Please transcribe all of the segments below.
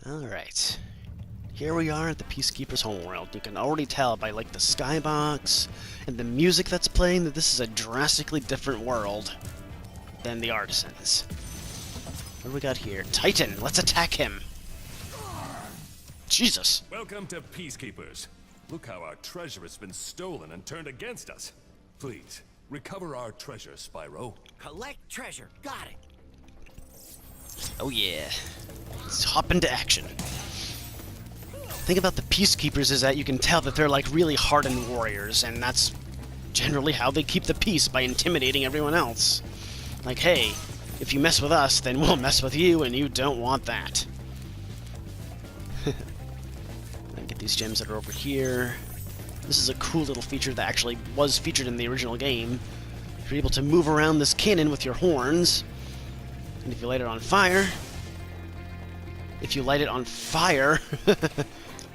Alright. Here we are at the Peacekeeper's homeworld. You can already tell by, like, the skybox and the music that's playing that this is a drastically different world than the Artisans. What do we got here? Titan! Let's attack him! Jesus! Welcome to Peacekeepers. Look how our treasure has been stolen and turned against us. Please, recover our treasure, Spyro. Collect treasure. Got it. Oh yeah. Let's hop into action. The thing about the Peacekeepers is that you can tell that they're like really hardened warriors, and that's generally how they keep the peace, by intimidating everyone else. Like, hey, if you mess with us, then we'll mess with you, and you don't want that. Get these gems that are over here. This is a cool little feature that actually was featured in the original game. You're able to move around this cannon with your horns, and if you light it on fire, you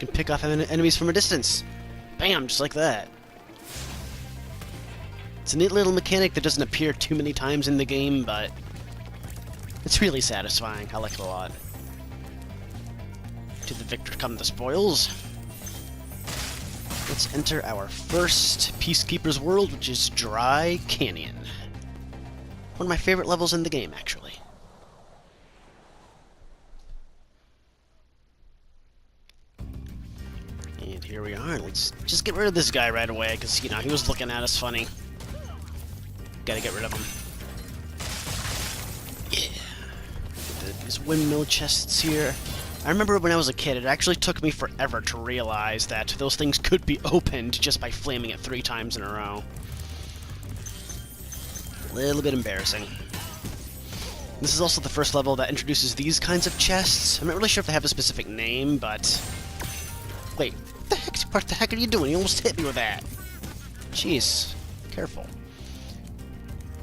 can pick off enemies from a distance. Bam, just like that. It's a neat little mechanic that doesn't appear too many times in the game, but it's really satisfying. I like it a lot. To the victor come the spoils. Let's enter our first Peacekeeper's world, which is Dry Canyon. One of my favorite levels in the game, actually. And here we are. Let's just get rid of this guy right away, because, you know, he was looking at us funny. Gotta get rid of him. Yeah. These windmill chests here. I remember when I was a kid, it actually took me forever to realize that those things could be opened just by flaming it 3 times in a row. A little bit embarrassing. This is also the first level that introduces these kinds of chests. I'm not really sure if they have a specific name, but... Wait, what the heck are you doing? You almost hit me with that. Jeez, careful.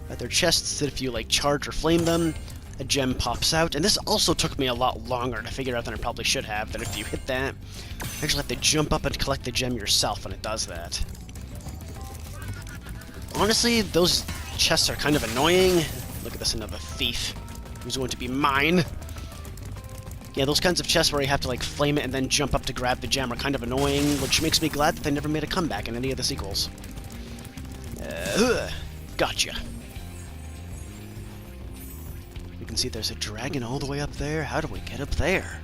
They're chests that if you, like, charge or flame them, a gem pops out, and this also took me a lot longer to figure out than it probably should have, that if you hit that, you actually have to jump up and collect the gem yourself when it does that. Honestly, those chests are kind of annoying. Look at this, another thief who's going to be mine. Yeah, those kinds of chests where you have to, like, flame it and then jump up to grab the gem are kind of annoying, which makes me glad that they never made a comeback in any of the sequels. Gotcha. You can see there's a dragon all the way up there. How do we get up there?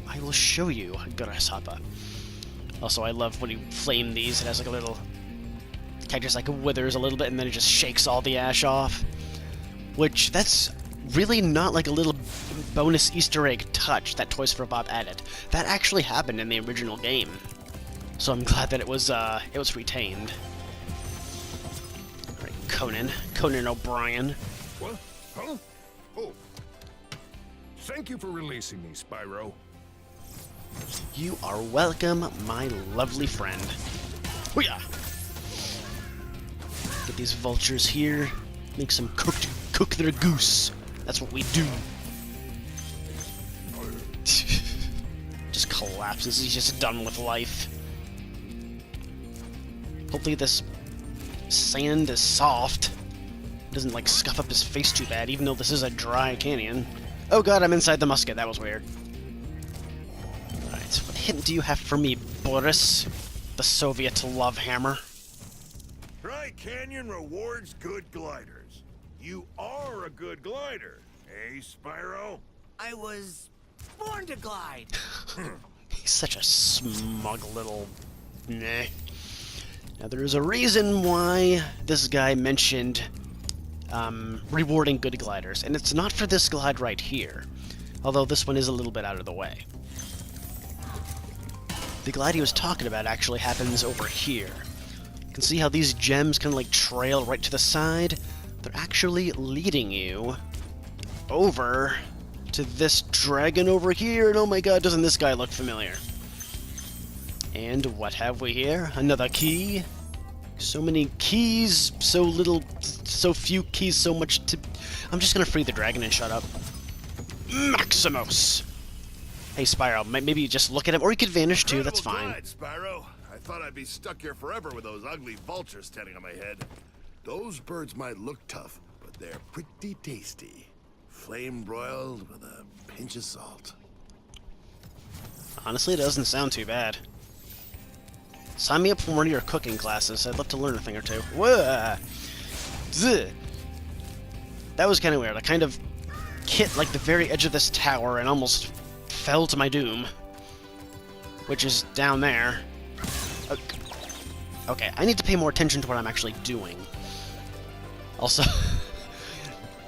I will show you, Grasshopper. Also, I love when you flame these. It has like a little... It kind of just like withers a little bit, and then it just shakes all the ash off. Which, that's really not like a little bonus Easter egg touch that Toys for Bob added. That actually happened in the original game. So I'm glad that it was retained. Alright, Conan O'Brien. What? Huh? Oh. Thank you for releasing me, Spyro. You are welcome, my lovely friend. Hoo-yah! Get these vultures here. Make some cook their goose. That's what we do. Just collapses. He's just done with life. Hopefully this sand is soft. Doesn't, like, scuff up his face too bad, even though this is a dry canyon. Oh god, I'm inside the musket. That was weird. Alright, what hint do you have for me, Boris? The Soviet love hammer. Dry Canyon rewards good gliders. You are a good glider, eh, Spyro? I was born to glide. He's such a smug little... Nah. Now, there is a reason why this guy mentioned rewarding good gliders, and it's not for this glide right here, although this one is a little bit out of the way. The glide he was talking about actually happens over here. You can see how these gems kind of like trail right to the side. They're actually leading you over to this dragon over here, and oh my god, doesn't this guy look familiar? And what have we here? Another key. So many keys, so few keys, so much to... I'm just gonna free the dragon and shut up. Maximus! Hey, Spyro, maybe you just look at him, or you could vanish too, that's fine. Glide, Spyro. I thought I'd be stuck here forever with those ugly vultures standing on my head. Those birds might look tough, but they're pretty tasty. Flame broiled with a pinch of salt. Honestly, it doesn't sound too bad. Sign me up for one of your cooking classes. I'd love to learn a thing or two. Whoa! Zh. That was kind of weird. I kind of hit like the very edge of this tower and almost fell to my doom. Which is down there. Okay, I need to pay more attention to what I'm actually doing. Also...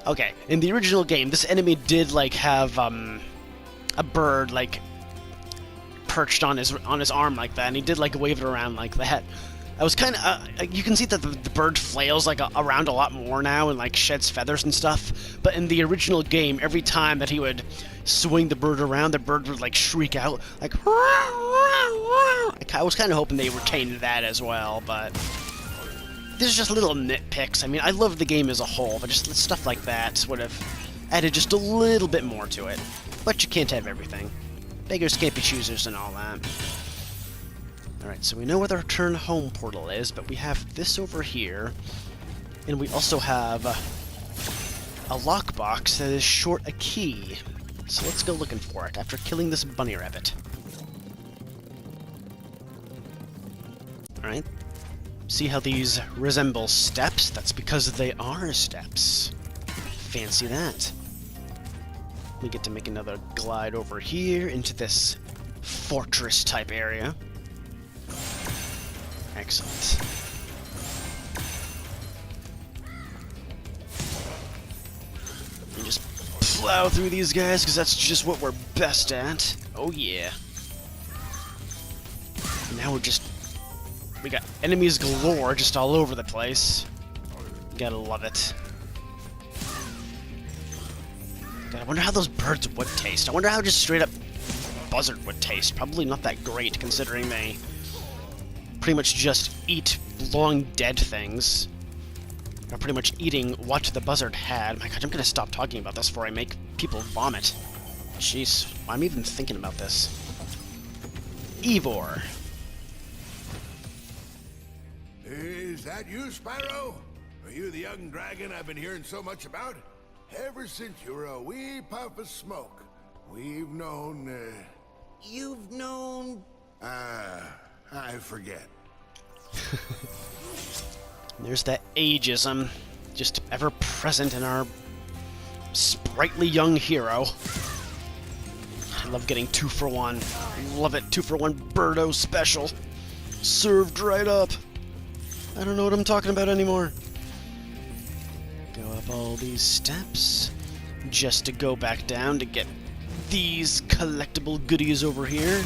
okay, in the original game, this enemy did, like, have, a bird, like, perched on his arm like that, and he did, like, wave it around like that. I was kind of, you can see that the bird flails, like, around a lot more now and, like, sheds feathers and stuff, but in the original game, every time that he would swing the bird around, the bird would, like, shriek out, like, I was kind of hoping they retained that as well, but these are just little nitpicks. I mean, I love the game as a whole, but just stuff like that would have added just a little bit more to it. But you can't have everything. Beggars can't be choosers and all that. Alright, so we know where the return home portal is, but we have this over here, and we also have a lockbox that is short a key. So let's go looking for it after killing this bunny rabbit. Alright. See how these resemble steps? That's because they are steps. Fancy that. We get to make another glide over here into this fortress-type area. Excellent. And just plow through these guys, because that's just what we're best at. Oh yeah. And now we got enemies galore just all over the place. Gotta love it. God, I wonder how those birds would taste. I wonder how just straight up buzzard would taste. Probably not that great, considering they pretty much just eat long dead things. They're pretty much eating what the buzzard had. My god, I'm gonna stop talking about this before I make people vomit. Jeez, I'm even thinking about this. Ivor. Is that you, Spyro? Are you the young dragon I've been hearing so much about? Ever since you were a wee puff of smoke, we've known, You've known... I forget. There's that ageism, just ever present in our sprightly young hero. I love getting 2 for 1. Love it, 2 for 1 Birdo special. Served right up. I don't know what I'm talking about anymore. Go up all these steps, just to go back down to get these collectible goodies over here.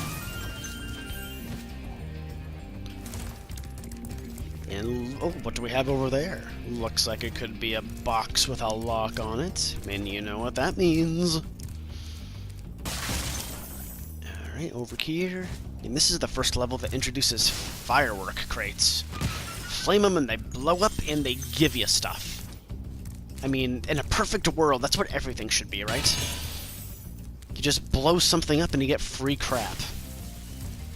And, oh, what do we have over there? Looks like it could be a box with a lock on it, and you know what that means. Alright, over here. And this is the first level that introduces firework crates. Flame them and they blow up and they give you stuff. I mean, in a perfect world, that's what everything should be, right? You just blow something up and you get free crap.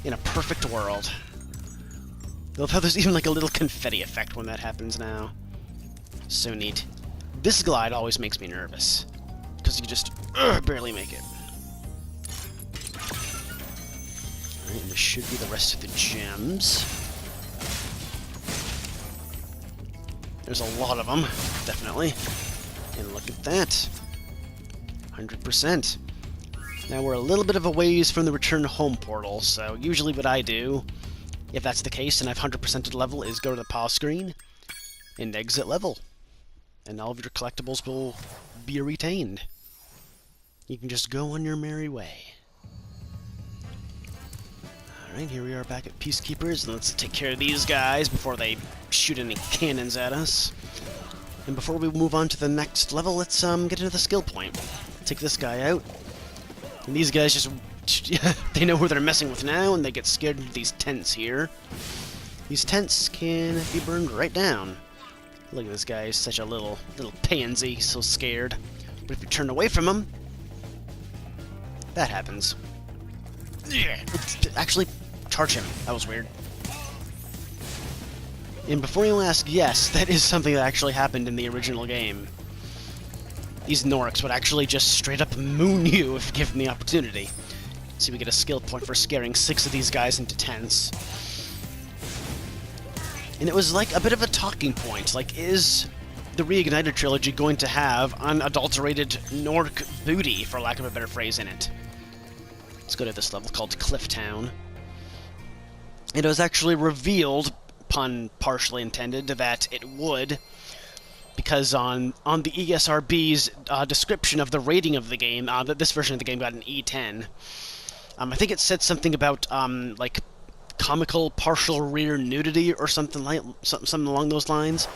In a perfect world. Love how there's even like a little confetti effect when that happens now. So neat. This glide always makes me nervous. Because you just barely make it. Alright, and this should be the rest of the gems. There's a lot of them, definitely. And look at that. 100%. Now we're a little bit of a ways from the return home portal, so usually what I do, if that's the case and I've 100%ed level, is go to the pause screen and exit level. And all of your collectibles will be retained. You can just go on your merry way. Alright, here we are back at Peacekeepers, and let's take care of these guys before they shoot any cannons at us. And before we move on to the next level, let's get into the skill point. Take this guy out. And these guys just... they know who they're messing with now, and they get scared of these tents here. These tents can be burned right down. Look at this guy, he's such a little pansy, so scared. But if you turn away from him, that happens. Yeah, actually, charge him. That was weird. And before you ask, yes, that is something that actually happened in the original game. These Norks would actually just straight up moon you if given the opportunity. See, we get a skill point for scaring 6 of these guys into tents. And it was like a bit of a talking point. Like, is the Reignited trilogy going to have unadulterated Nork booty, for lack of a better phrase, in it? Let's go to this level called Clifftown. It was actually revealed, pun partially intended, that it would, because on the ESRB's description of the rating of the game, that this version of the game got an E10. I think it said something about like comical partial rear nudity or something along those lines.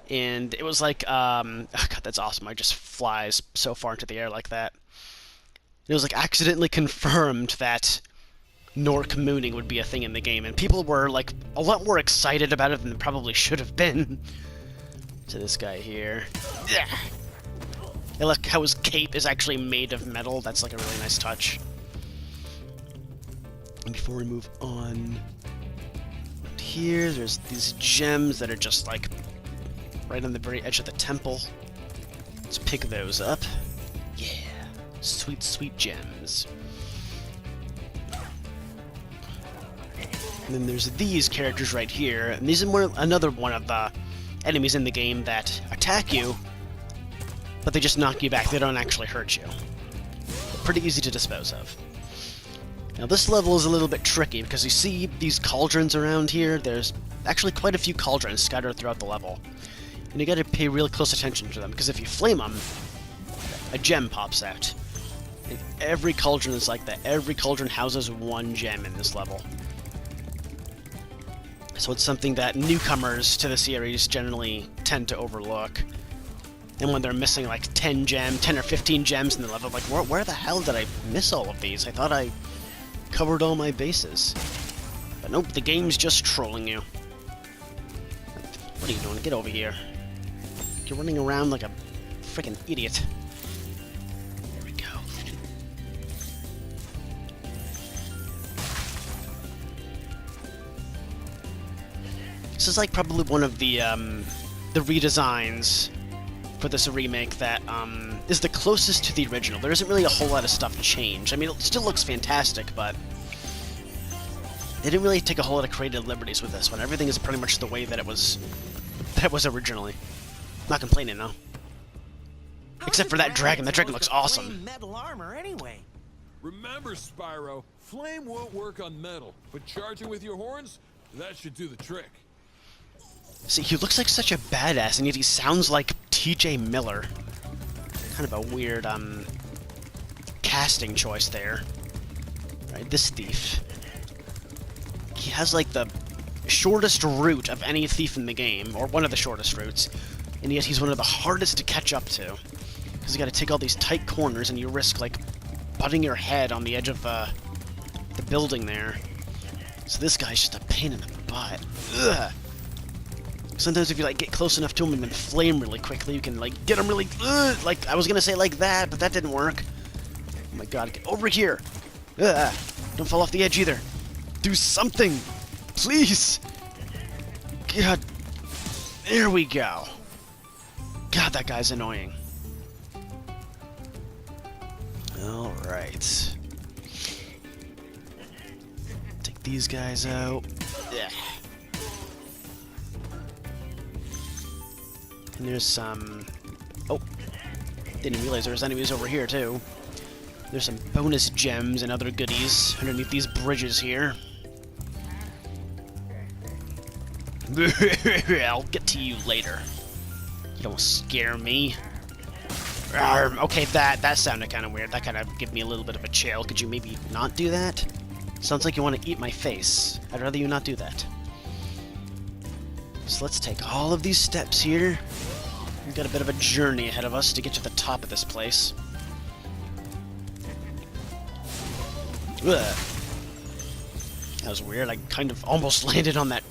And it was like, oh god, that's awesome! I just flies so far into the air like that. It was like accidentally confirmed that Nork mooning would be a thing in the game, and people were like a lot more excited about it than they probably should have been. To this guy here. Yeah. I like how his cape is actually made of metal. That's like a really nice touch. And before we move on, here there's these gems that are just like right on the very edge of the temple. Let's pick those up. Yeah, sweet, sweet gems. And then there's these characters right here, and these are another one of the enemies in the game that attack you, but they just knock you back. They don't actually hurt you. They're pretty easy to dispose of. Now this level is a little bit tricky because you see these cauldrons around here. There's actually quite a few cauldrons scattered throughout the level. And you gotta pay real close attention to them, because if you flame them, a gem pops out. And every cauldron is like that. Every cauldron houses one gem in this level. So it's something that newcomers to the series generally tend to overlook. And when they're missing like 10 or 15 gems in the level, like, where the hell did I miss all of these? I thought I covered all my bases. But nope, the game's just trolling you. What are you doing? Get over here. You're running around like a freaking idiot. There we go. This is like probably one of the redesigns for this remake that is the closest to the original. There isn't really a whole lot of stuff changed. I mean, it still looks fantastic, but they didn't really take a whole lot of creative liberties with this one. Everything is pretty much the way that it was originally. Not complaining, though. Except for that dragon. That dragon looks awesome. Metal armor anyway. Remember, Spyro, flame won't work on metal, but charging with your horns, that should do the trick. See, he looks like such a badass, and yet he sounds like T.J. Miller. Kind of a weird, casting choice there. Right, this thief. He has, like, the shortest route of any thief in the game, or one of the shortest routes, and yet he's one of the hardest to catch up to. Because you gotta take all these tight corners, and you risk, like, butting your head on the edge of, the building there. So this guy's just a pain in the butt. Ugh. Sometimes if you, like, get close enough to him and then flame really quickly, you can, like, get him really... like, I was gonna say like that, but that didn't work. Oh my god, get over here! Ugh. Don't fall off the edge either. Do something! Please! God. There we go. God, that guy's annoying. Alright. Take these guys out. Yeah. And there's some... Oh! Didn't realize there was enemies over here, too. There's some bonus gems and other goodies underneath these bridges here. I'll get to you later. You don't scare me. Okay, that sounded kind of weird. That kind of gave me a little bit of a chill. Could you maybe not do that? Sounds like you want to eat my face. I'd rather you not do that. So let's take all of these steps here. We've got a bit of a journey ahead of us to get to the top of this place. Ugh. That was weird. I kind of almost landed on that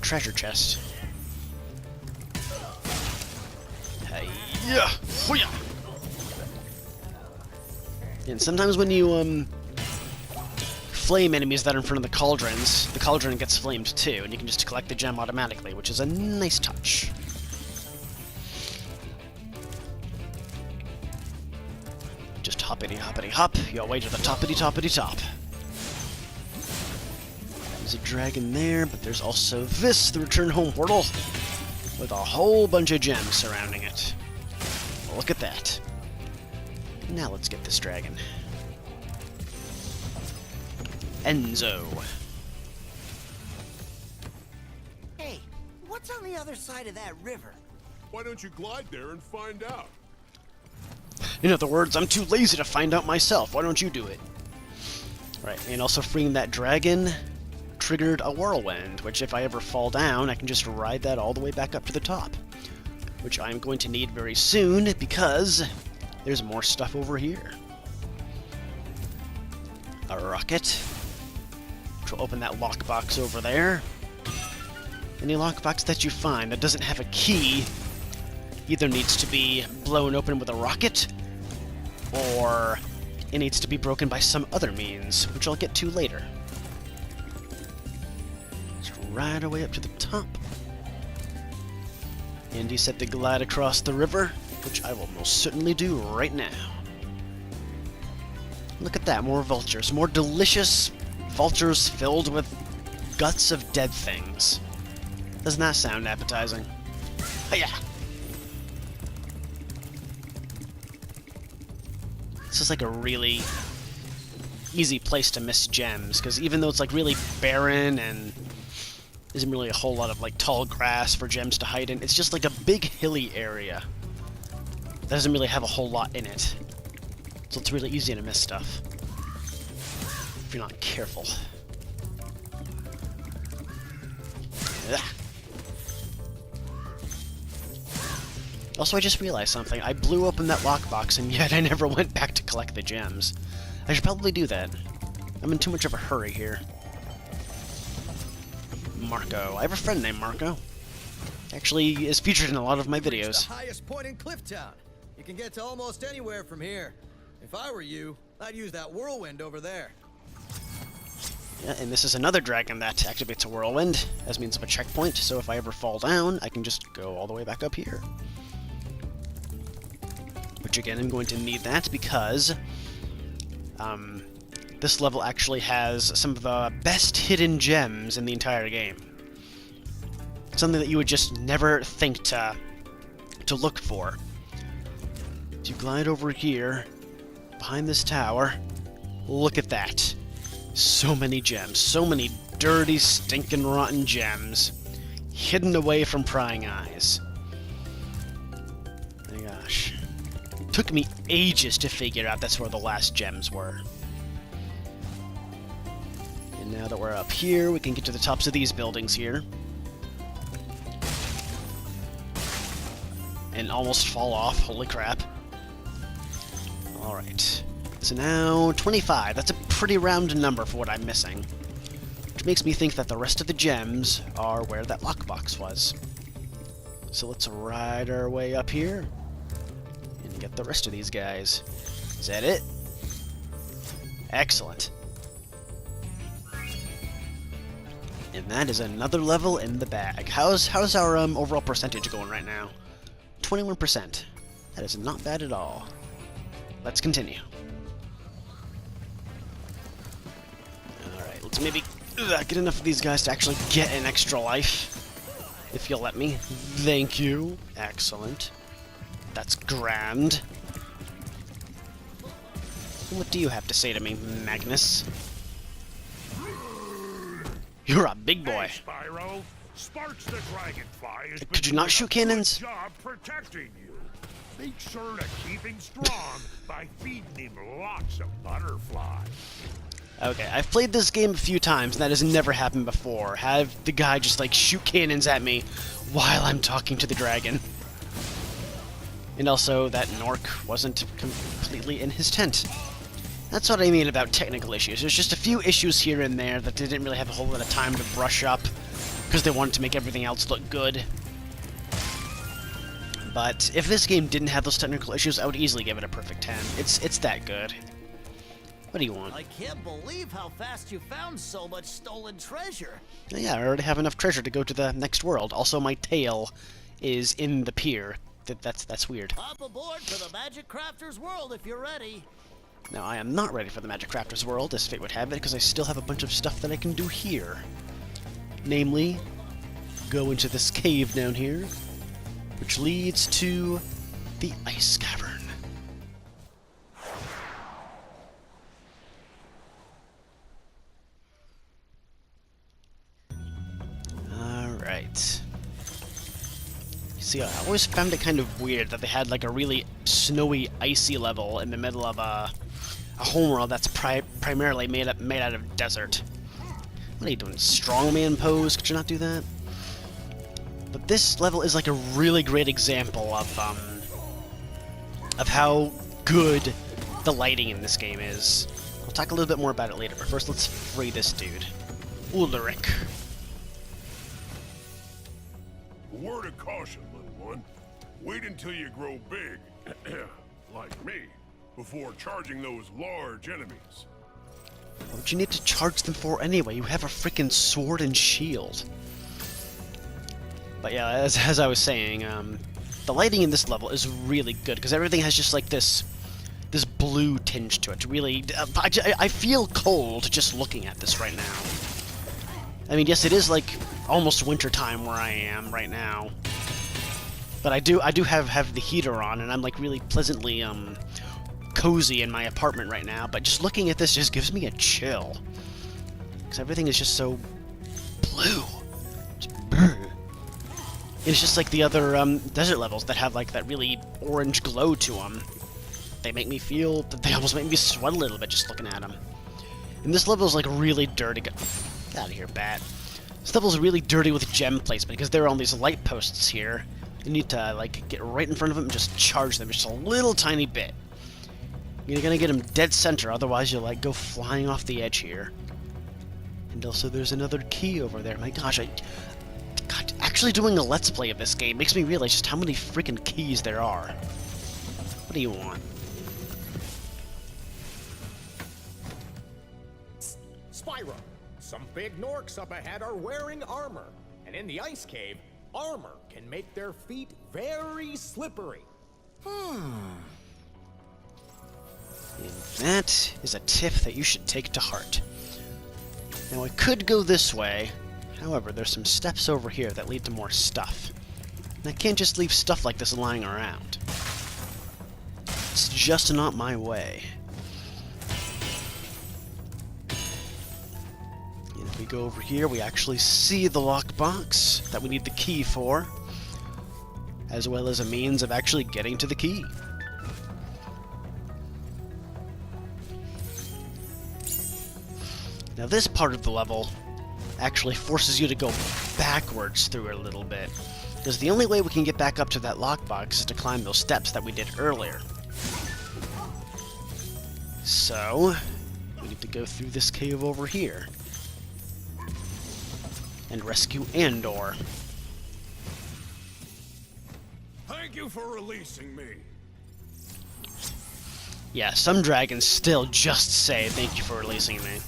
treasure chest. Hey-ya! Hoo-ya! And sometimes when you flame enemies that are in front of the cauldron gets flamed too, and you can just collect the gem automatically, which is a nice touch. Just hoppity hoppity hop your way to the toppity toppity top. There's a dragon there, but there's also this, the return home portal, with a whole bunch of gems surrounding it. Look at that. Now let's get this dragon. Enzo. Hey, what's on the other side of that river? Why don't you glide there and find out? In other words, I'm too lazy to find out myself. Why don't you do it? Right, and also freeing that dragon triggered a whirlwind, which if I ever fall down, I can just ride that all the way back up to the top. Which I'm going to need very soon, because there's more stuff over here. A rocket, which will open that lockbox over there. Any lockbox that you find that doesn't have a key either needs to be blown open with a rocket, or it needs to be broken by some other means, which I'll get to later. Let's ride our way up to the top. And he said to glide across the river, which I will most certainly do right now. Look at that, more vultures. More delicious vultures filled with guts of dead things. Doesn't that sound appetizing? Hiya! This is like a really easy place to miss gems, because even though it's like really barren and isn't really a whole lot of like tall grass for gems to hide in, it's just like a big hilly area that doesn't really have a whole lot in it. So it's really easy to miss stuff if you're not careful. Ugh. Also, I just realized something. I blew open that lockbox, and yet I never went back to collect the gems. I should probably do that. I'm in too much of a hurry here. Marco. I have a friend named Marco. Actually, is featured in a lot of my videos. It's the highest point in Clifftown. You can get to almost anywhere from here. If I were you, I'd use that whirlwind over there. Yeah, and this is another dragon that activates a whirlwind as means of a checkpoint, so if I ever fall down, I can just go all the way back up here. Which again, I'm going to need that because this level actually has some of the best hidden gems in the entire game. Something that you would just never think to look for. So you glide over here, behind this tower. Look at that. So many gems. So many dirty, stinking, rotten gems. Hidden away from prying eyes. My gosh. Took me ages to figure out that's where the last gems were. And now that we're up here, we can get to the tops of these buildings here. And almost fall off. Holy crap. Alright. So now, 25. That's a pretty round number for what I'm missing. Which makes me think that the rest of the gems are where that lockbox was. So let's ride our way up here and get the rest of these guys. Is that it? Excellent. And that is another level in the bag. How's our overall percentage going right now? 21%. That is not bad at all. Let's continue. Alright, let's maybe get enough of these guys to actually get an extra life. If you'll let me. Thank you. Excellent. That's grand. What do you have to say to me, Magnus? You're a big boy. Hey, Spyro. Sparks the Dragonfly has Could you not shoot cannons? job protecting you. Make sure to keep him strong by feeding him lots of butterflies. Okay, I've played this game a few times, and that has never happened before. Have the guy just, like, shoot cannons at me while I'm talking to the dragon. And also, that Nork wasn't completely in his tent. That's what I mean about technical issues. There's just a few issues here and there that they didn't really have a whole lot of time to brush up, because they wanted to make everything else look good. But if this game didn't have those technical issues, I would easily give it a perfect 10. It's that good. What do you want? I can't believe how fast you found so much stolen treasure. Yeah, I already have enough treasure to go to the next world. Also, my tail is in the pier. that's weird. Hop aboard for the Magic Crafter's world if you're ready. Now, I am not ready for the Magic Crafter's world, as fate would have it, because I still have a bunch of stuff that I can do here. Namely, go into this cave down here, which leads to the Ice Cavern. Alright. See, I always found it kind of weird that they had like a really snowy, icy level in the middle of a homeworld that's primarily made out of desert. What are you doing? Strongman pose? Could you not do that? But this level is like a really great example of how good the lighting in this game is. We'll talk a little bit more about it later, but first let's free this dude. Ulrich. Word of caution, little one. Wait until you grow big, like me, before charging those large enemies. What would you need to charge them for anyway? You have a freaking sword and shield. But yeah, as I was saying, the lighting in this level is really good because everything has just like this blue tinge to it. Really, I feel cold just looking at this right now. I mean, yes, it is like almost winter time where I am right now, but I do have the heater on, and I'm like really pleasantly cozy in my apartment right now. But just looking at this just gives me a chill because everything is just so blue. It's just like the other desert levels that have like that really orange glow to them. They make me feel, they almost make me sweat a little bit just looking at them. And this level is like really dirty. Get out of here, bat. This level is really dirty with gem placement because there are all these light posts here. You need to like get right in front of them and just charge them just a little tiny bit. You're gonna get them dead center, otherwise you'll like go flying off the edge here. And also there's another key over there. My gosh, God, actually doing a Let's Play of this game makes me realize just how many freaking keys there are. What do you want? Spyro, some big Norks up ahead are wearing armor, and in the ice cave, armor can make their feet very slippery. And that is a tip that you should take to heart. Now I could go this way, however, there's some steps over here that lead to more stuff. And I can't just leave stuff like this lying around. It's just not my way. And if we go over here, we actually see the lockbox that we need the key for, as well as a means of actually getting to the key. Now this part of the level actually forces you to go backwards through it a little bit, because the only way we can get back up to that lockbox is to climb those steps that we did earlier. So, we need to go through this cave over here and rescue Andor. Thank you for releasing me. Yeah, some dragons still just say thank you for releasing me,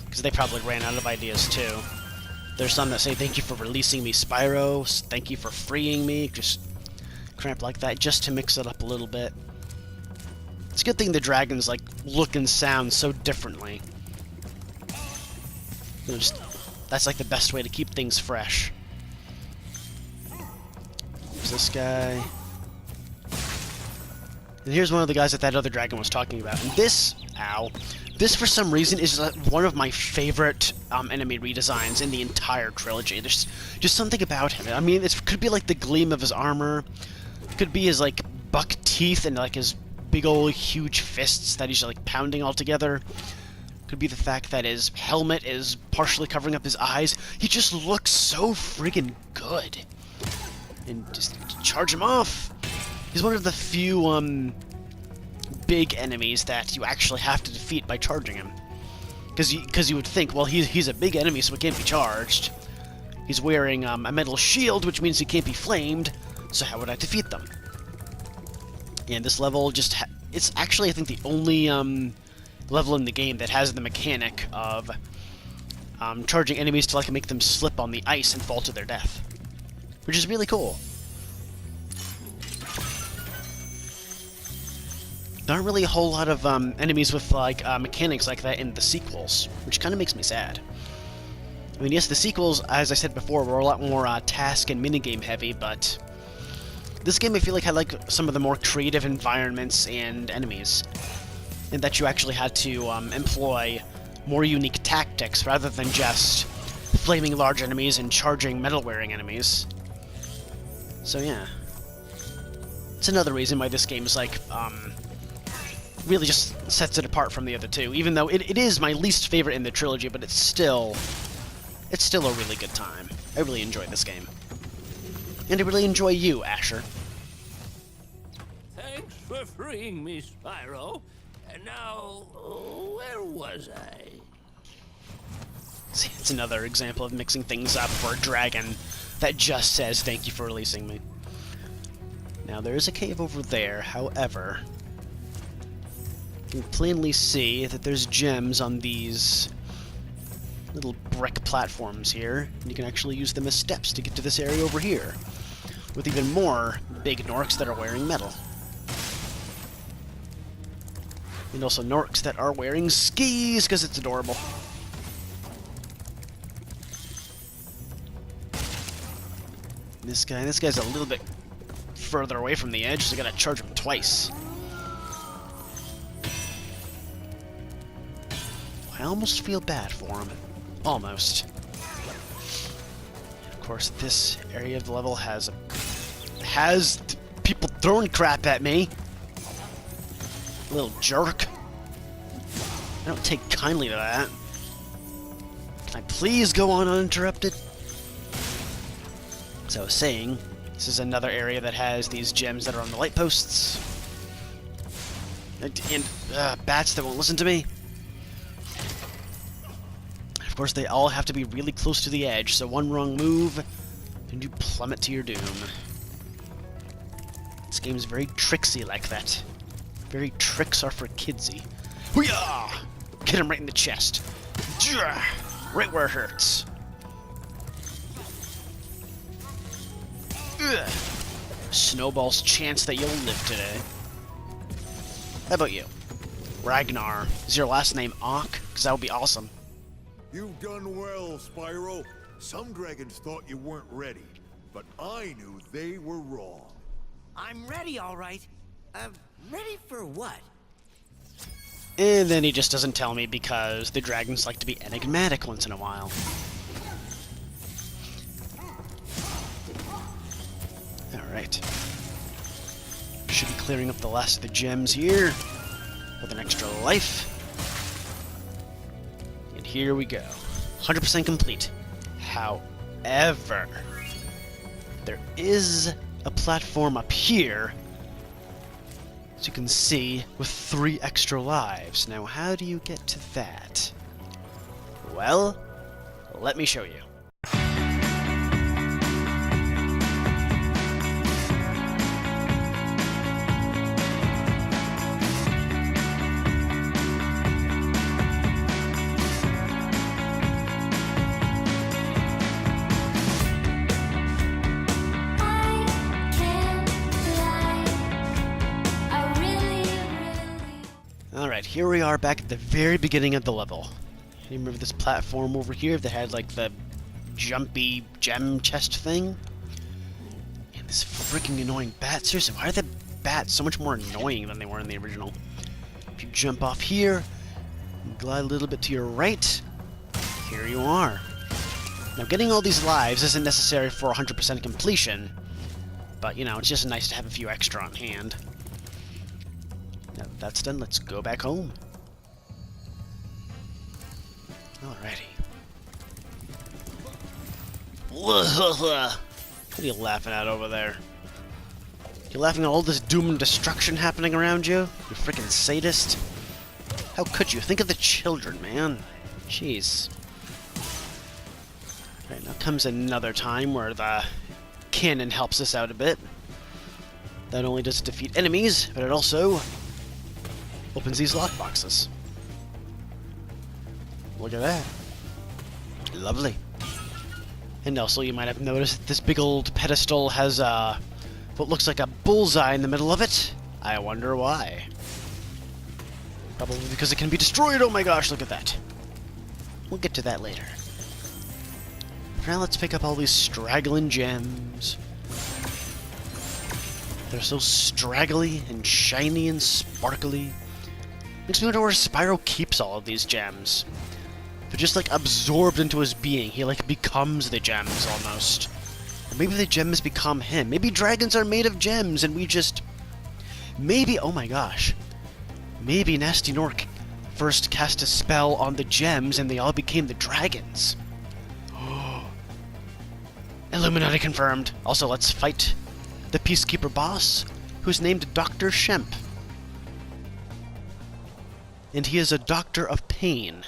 because they probably ran out of ideas too. There's some that say thank you for releasing me, Spyro, thank you for freeing me, just crap like that, just to mix it up a little bit. It's a good thing the dragons like look and sound so differently. You know, just that's like the best way to keep things fresh. There's this guy. And here's one of the guys that other dragon was talking about. And this, this for some reason is one of my favorite enemy redesigns in the entire trilogy. There's just something about him. I mean, it could be like the gleam of his armor. It could be his like buck teeth and like his big old huge fists that he's like pounding all together. Could be the fact that his helmet is partially covering up his eyes. He just looks so friggin' good. And just charge him off. He's one of the few big enemies that you actually have to defeat by charging him. Because you would think, well, he's a big enemy, so he can't be charged. He's wearing a metal shield, which means he can't be flamed. So how would I defeat them? And this level just it's actually, I think, the only level in the game that has the mechanic of charging enemies to like make them slip on the ice and fall to their death, which is really cool. there aren't really a whole lot of enemies with like mechanics like that in the sequels, which kind of makes me sad. I mean, yes, the sequels, as I said before, were a lot more task and minigame heavy, but this game I feel like had like some of the more creative environments and enemies, and that you actually had to employ more unique tactics rather than just flaming large enemies and charging metal-wearing enemies. So yeah, it's another reason why this game is like really just sets it apart from the other two. Even though it is my least favorite in the trilogy, but it's still a really good time. I really enjoy this game, and I really enjoy you, Asher. Thanks for freeing me, Spyro. And now, where was I? See, it's another example of mixing things up for a dragon that just says thank you for releasing me. Now, there is a cave over there, however, you can plainly see that there's gems on these little brick platforms here, and you can actually use them as steps to get to this area over here, with even more big Norks that are wearing metal. And also Norks that are wearing skis, because it's adorable. This guy's a little bit further away from the edge, so I gotta charge him twice. I almost feel bad for him. Almost. Of course, this area of the level has people throwing crap at me. Little jerk. I don't take kindly to that. Can I please go on uninterrupted? As I was saying, this is another area that has these gems that are on the light posts. And bats that won't listen to me. Of course, they all have to be really close to the edge, so one wrong move, and you plummet to your doom. This game's very tricksy like that. Very tricks are for kidsy. Hoo-yah! Hit him right in the chest. Right where it hurts. Ugh. Snowball's chance that you'll live today. How about you? Ragnar. Is your last name Ankh? Because that would be awesome. You've done well, Spyro. Some dragons thought you weren't ready, but I knew they were wrong. I'm ready, all right. Ready for what? And then he just doesn't tell me because the dragons like to be enigmatic once in a while. Alright. Should be clearing up the last of the gems here with an extra life. And here we go. 100% complete. However, there is a platform up here, as you can see, with 3 extra lives. Now, how do you get to that? Well, let me show you. Alright, here we are back at the very beginning of the level. You remember this platform over here that had like the jumpy gem chest thing? And this freaking annoying bat. Seriously, why are the bats so much more annoying than they were in the original? If you jump off here, glide a little bit to your right, here you are. Now, getting all these lives isn't necessary for 100% completion, but you know, it's just nice to have a few extra on hand. Now that that's done, let's go back home. Alrighty. What are you laughing at over there? You laughing at all this doom and destruction happening around you? You freaking sadist. How could you? Think of the children, man. Jeez. Alright, now comes another time where the cannon helps us out a bit. Not only does it defeat enemies, but it also opens these lockboxes. Look at that. Lovely. And also, you might have noticed that this big old pedestal has what looks like a bullseye in the middle of it. I wonder why. Probably because it can be destroyed. Oh my gosh, look at that. We'll get to that later. For now, let's pick up all these straggling gems. They're so straggly and shiny and sparkly. Makes me wonder where Spyro keeps all of these gems. They're just like absorbed into his being. He like becomes the gems almost. Or maybe the gems become him. Maybe dragons are made of gems and we just... Maybe, oh my gosh. Maybe Nasty Nork first cast a spell on the gems and they all became the dragons. Illuminati confirmed. Also, let's fight the Peacekeeper boss, who's named Dr. Shemp. And he is a doctor of pain.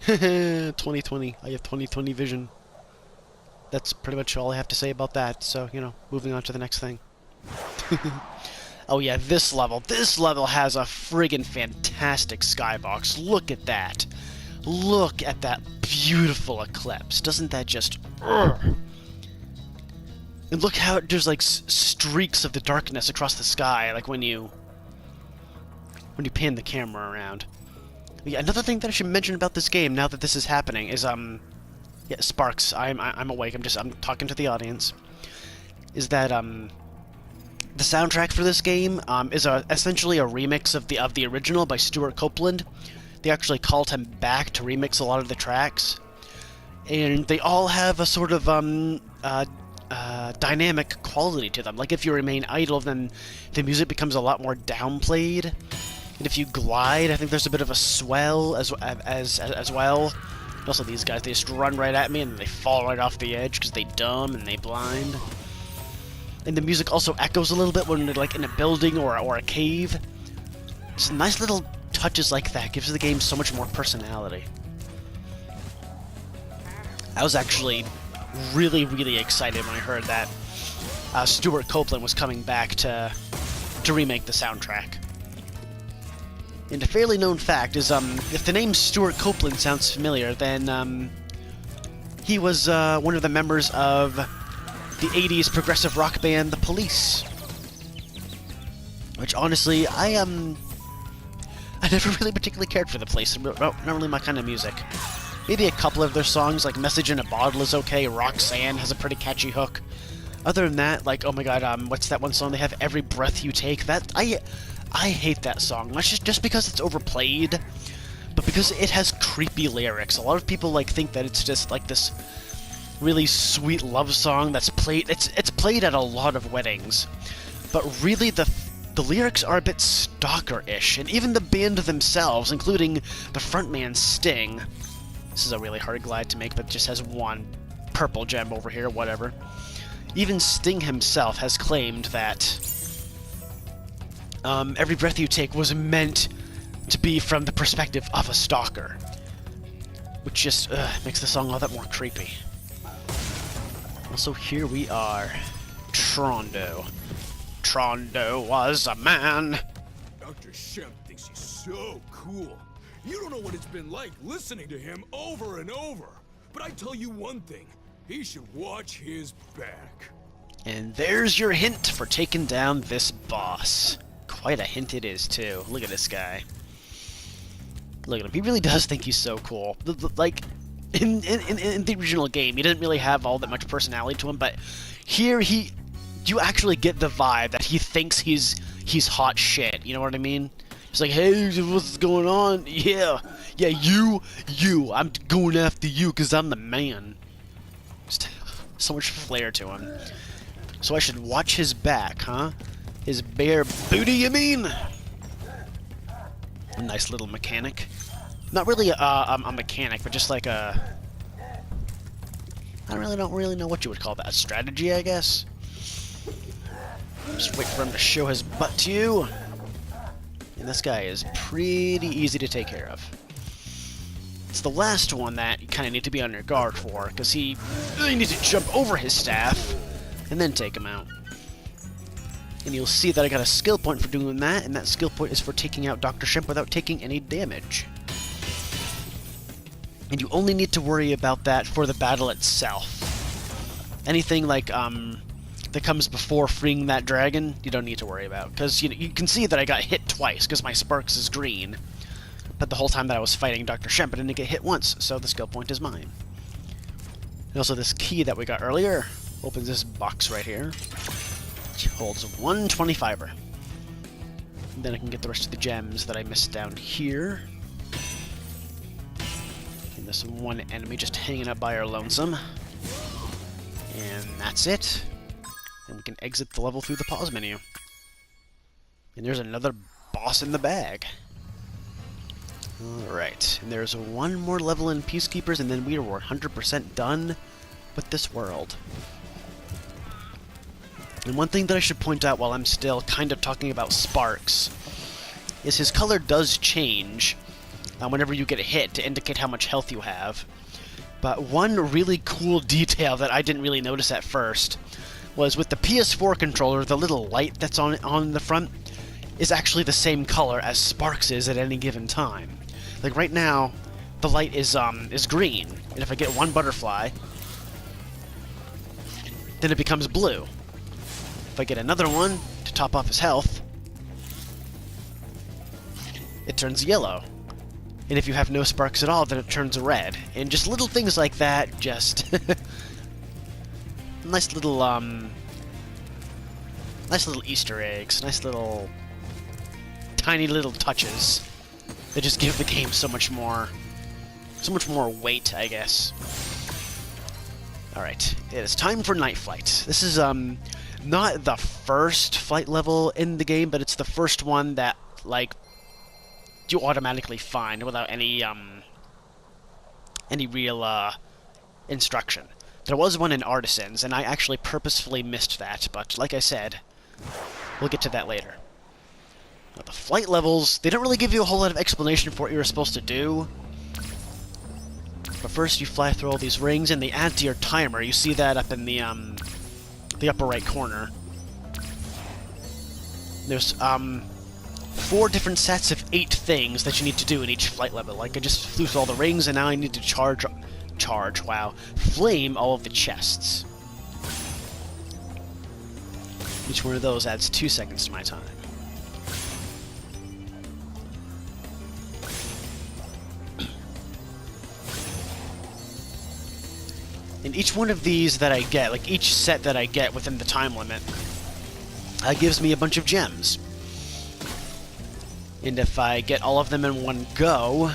Hehe, 2020. I have 2020 vision. That's pretty much all I have to say about that, so, you know, moving on to the next thing. Oh yeah, this level. This level has a friggin' fantastic skybox. Look at that. Look at that beautiful eclipse. Doesn't that just... And look how there's like streaks of the darkness across the sky, like when you pan the camera around. Yeah, another thing that I should mention about this game, now that this is happening, is yeah, Sparks. I'm awake. I'm talking to the audience. Is that the soundtrack for this game is essentially a remix of the original by Stuart Copeland. They actually called him back to remix a lot of the tracks, and they all have a sort of dynamic quality to them. Like if you remain idle, then the music becomes a lot more downplayed, and if you glide, I think there's a bit of a swell as well. Also, these guys, they just run right at me and they fall right off the edge because they dumb and they blind. And the music also echoes a little bit when they're like in a building or a cave. Just nice little touches like that gives the game so much more personality. I was actually really excited when I heard that Stuart Copeland was coming back to remake the soundtrack. And a fairly known fact is, if the name Stuart Copeland sounds familiar, then he was one of the members of the 80s progressive rock band The Police. Which, honestly, I never really particularly cared for The Police. Not really my kind of music. Maybe a couple of their songs, like Message in a Bottle is okay, Roxanne has a pretty catchy hook. Other than that, like, oh my god, what's that one song they have, Every Breath You Take? That, I hate that song, not just because it's overplayed, but because it has creepy lyrics. A lot of people, like, think that it's just, like, this really sweet love song that's played, it's played at a lot of weddings. But really, the lyrics are a bit stalker-ish, and even the band themselves, including the frontman Sting, this is a really hard glide to make, but it just has one purple gem over here, whatever. Even Sting himself has claimed that Every Breath You Take was meant to be from the perspective of a stalker, which just makes the song all that more creepy. Also, here we are, Trondo. Trondo was a man. Dr. Shemp thinks he's so cool. You don't know what it's been like listening to him over and over. But I tell you one thing, he should watch his back. And there's your hint for taking down this boss. Quite a hint it is, too. Look at this guy. Look at him. He really does think he's so cool. Like, in the original game, he didn't really have all that much personality to him, but here you actually get the vibe that he thinks he's hot shit. You know what I mean? He's like, hey, what's going on? Yeah, you, I'm going after you because I'm the man. Just so much flair to him. So I should watch his back, huh? His bare booty, you mean? A nice little mechanic. Not really a mechanic, but just like a... I don't really know what you would call that. A strategy, I guess? Just wait for him to show his butt to you. And this guy is pretty easy to take care of. It's the last one that you kind of need to be on your guard for, because you need to jump over his staff and then take him out. And you'll see that I got a skill point for doing that, and that skill point is for taking out Dr. Shemp without taking any damage. And you only need to worry about that for the battle itself. Anything like, that comes before freeing that dragon, you don't need to worry about. Because you can see that I got hit twice, because my sparks is green. But the whole time that I was fighting Dr. Shemp, I didn't get hit once, so the skill point is mine. And also this key that we got earlier opens this box right here, which holds 125er. And then I can get the rest of the gems that I missed down here. And there's one enemy just hanging up by our lonesome. And that's it. And we can exit the level through the pause menu. And there's another boss in the bag. Alright, and there's one more level in Peacekeepers, and then we are 100% done with this world. And one thing that I should point out while I'm still kind of talking about Sparks is his color does change whenever you get hit to indicate how much health you have. But one really cool detail that I didn't really notice at first was with the PS4 controller, the little light that's on the front is actually the same color as Sparks is at any given time. Like right now, the light is green, and if I get one butterfly, then it becomes blue. If I get another one to top off his health, it turns yellow. And if you have no sparks at all, then it turns red. And just little things like that, just nice little Easter eggs, nice little tiny little touches that just give the game so much more weight, I guess. Alright, it is time for Night Flight. This is not the first flight level in the game, but it's the first one that, like, you automatically find without any real instruction. There was one in Artisans, and I actually purposefully missed that, but like I said, we'll get to that later. Now, the flight levels, they don't really give you a whole lot of explanation for what you're supposed to do. But first you fly through all these rings, and they add to your timer. You see that up in the upper right corner. There's 4 different sets of 8 things that you need to do in each flight level. Like, I just flew through all the rings, and now I need to flame all of the chests. Each one of those adds 2 seconds to my time. And each one of these that I get, like each set that I get within the time limit, gives me a bunch of gems. And if I get all of them in one go,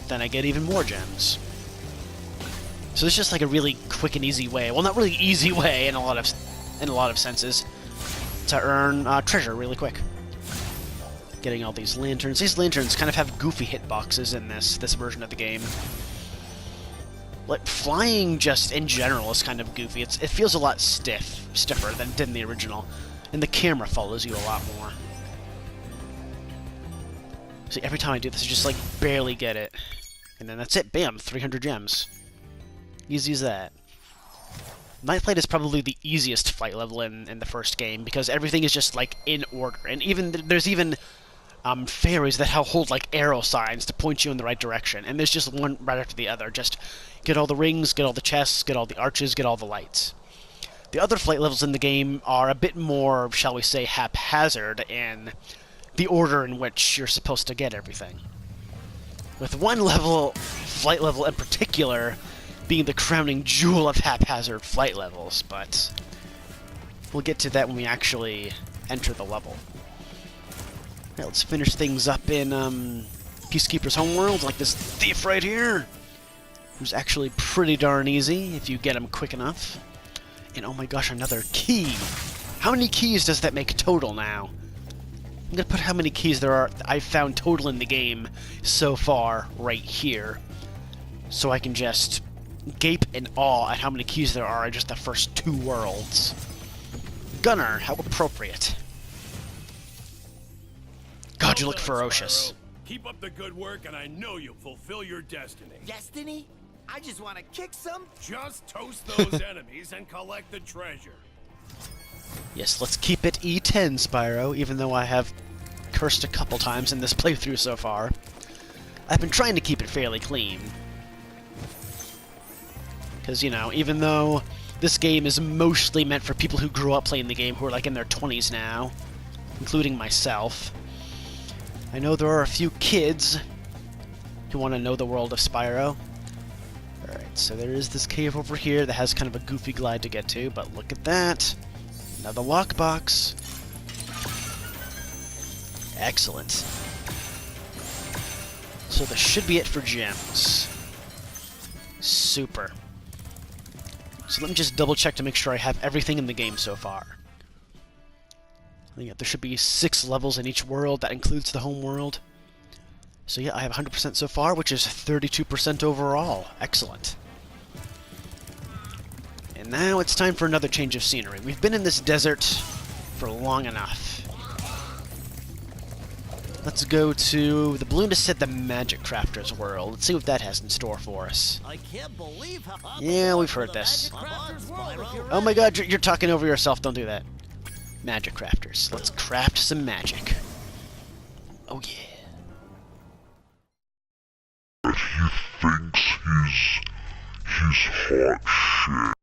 then I get even more gems. So it's just like a really quick and easy way, well, not really easy way in a lot of senses, to earn treasure really quick. Getting all these lanterns. These lanterns kind of have goofy hitboxes in this version of the game. Like, flying just in general is kind of goofy. It feels a lot stiffer than it did in the original. And the camera follows you a lot more. See, every time I do this, I just, like, barely get it. And then that's it. Bam! 300 gems. Easy as that. Night Flight is probably the easiest flight level in the first game, because everything is just, like, in order. And there's even fairies that hold, like, arrow signs to point you in the right direction. And there's just one right after the other. Just get all the rings, get all the chests, get all the arches, get all the lights. The other flight levels in the game are a bit more, shall we say, haphazard in the order in which you're supposed to get everything. With one flight level in particular, being the crowning jewel of haphazard flight levels, but we'll get to that when we actually enter the level. Alright, let's finish things up in Peacekeeper's homeworld, like this thief right here, who's actually pretty darn easy if you get him quick enough. And oh my gosh, another key! How many keys does that make total now? I'm gonna put how many keys there are I've found total in the game so far right here, so I can just gape in awe at how many keys there are in just the first 2 worlds. Gunner, how appropriate. God, you look ferocious. Spyro. Keep up the good work, and I know you'll fulfill your destiny. Destiny? I just want to kick some. Just toast those enemies and collect the treasure. Yes, let's keep it E10, Spyro, even though I have cursed a couple times in this playthrough so far. I've been trying to keep it fairly clean. Because, you know, even though This game is mostly meant for people who grew up playing the game, who are like in their 20s now, including myself. I know there are a few kids who want to know the world of Spyro. Alright, so there is this cave over here that has kind of a goofy glide to get to, but look at that. Another lockbox. Excellent. So this should be it for gems. Super. So let me just double check to make sure I have everything in the game so far. Yeah, there should be 6 levels in each world. That includes the home world. So yeah, I have 100% so far, which is 32% overall. Excellent. And now it's time for another change of scenery. We've been in this desert for long enough. Let's go to... The balloon just said the Magic Crafter's world. Let's see what that has in store for us. I can't believe how Yeah, we've heard this. Oh my god, you're talking over yourself. Don't do that. Magic Crafters. Let's craft some magic. Oh yeah. He thinks he's hot shit.